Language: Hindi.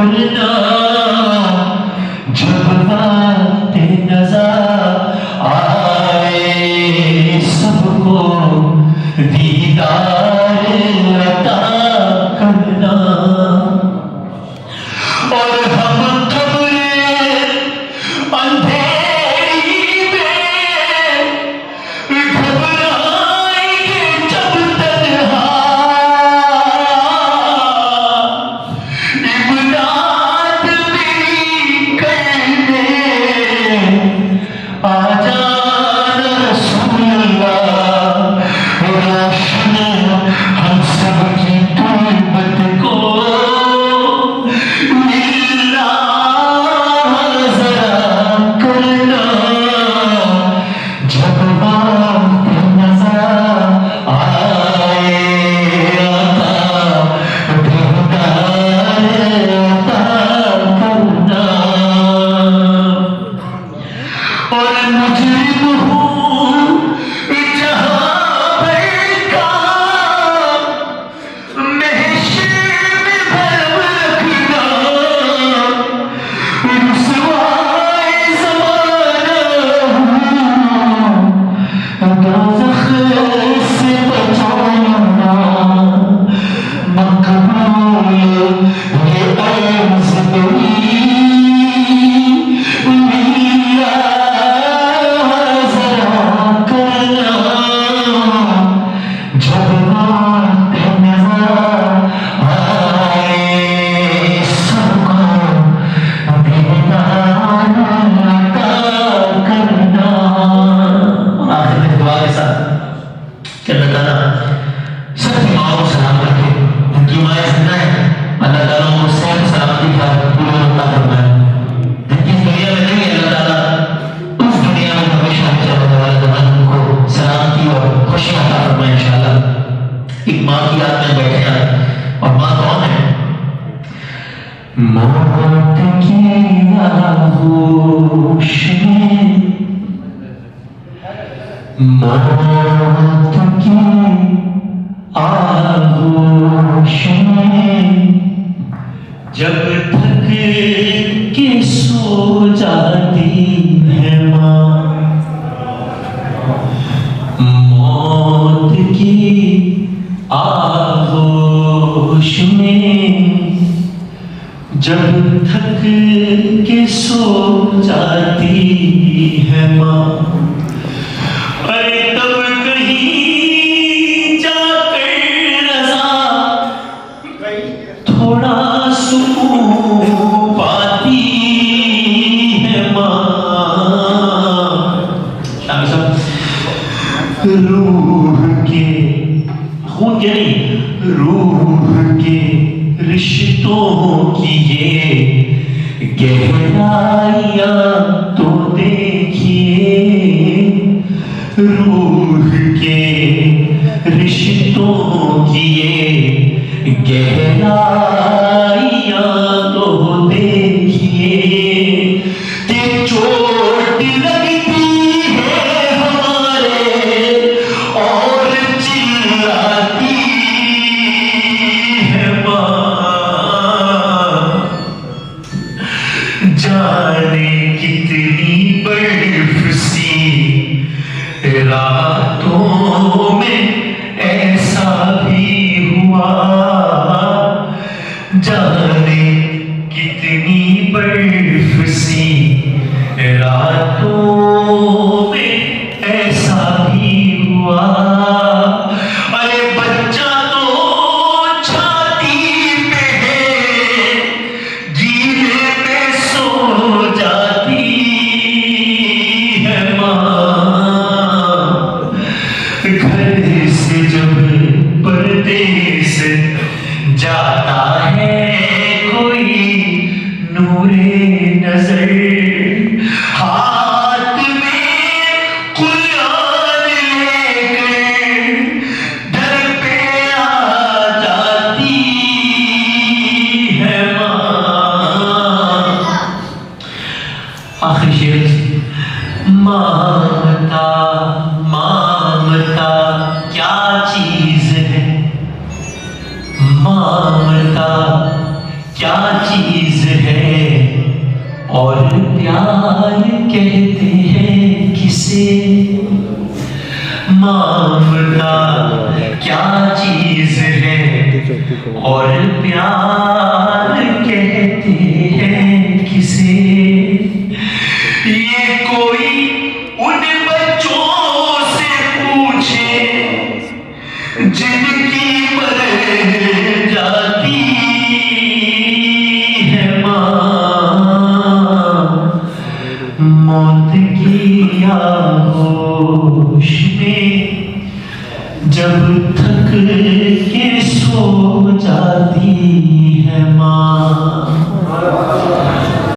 करना जब बात नजर आए सबको दीदार अता करना और हम कब्र अंधेरी में घबराएंगे जब तन्हा इमदाद मेरी करने आ जाना रसूल अल्लाह रोशन हम सब की तुलबत को मिलना जरा करना जब बात नजर आए आता दीदार अता करना और मुजरिम हूँ जहाँ भर का महशर में भरम रखना रुसवाए ज़माना हूँ दोज़ख से बचाना मकबूल ये अर्ज़ मेरी मिला जरा करना जब बात नजर आए सबको दीदार अता करना। आखिर में दुआ के साथ कि अल्लाह ताला सबकी माओ को सलाम रखे, उनकी माएँ जिंदा है, अल्लाह ताला उनको सेहत सलामती का पूरा अता फरमाए। जिनकी इस दुनिया में नहीं है, अल्लाह ताला उस दुनिया में हमेशा हमेशा रहने वाले ज़माने उनको सलामती और खुशियाँ अता फरमाए इंशाअल्लाह। एक माँ की याद में बैठे हैं और माँ कौन है? मौत की आगोश में मौत की आगोश में जब थक के सो जाती है माँ मौत की आगोश में जब थक के सो जाती है माँ अरे तब कहीं जाकर रज़ा थोड़ा सुकून पाती है माँ शामी साहब रूह के खून के नहीं रूह के रिश्तों की ये गहराइयाँ तो देखिए रूह के रिश्तों की ये गहराइयाँ तो देखिए कि चोट लगती है हमारे और चिल्लाती है माँ जाने कितनी बर्फ सी रातों में ऐसा भी हुआ जाने कितनी बर्फ सी रातों में ऐसा भी हुआ अरे बच्चा तो छाती पे है जीने में सो जाती है माँ घर से जब परदेस जाता है कोई नूरे नजर हाथ में कुरान लेकर दर पे आ जाती है माँ आखिरी शेर ममता ममता क्या चीज है ममता क्या चीज प्यार कहते हैं किसे, मामला क्या चीज है और प्यार कहते हैं किसे। ये कोई उन बच्चों से पूछे जिनकी मर जाती है माँ, मौत की आगोश में जब थक के सो जाती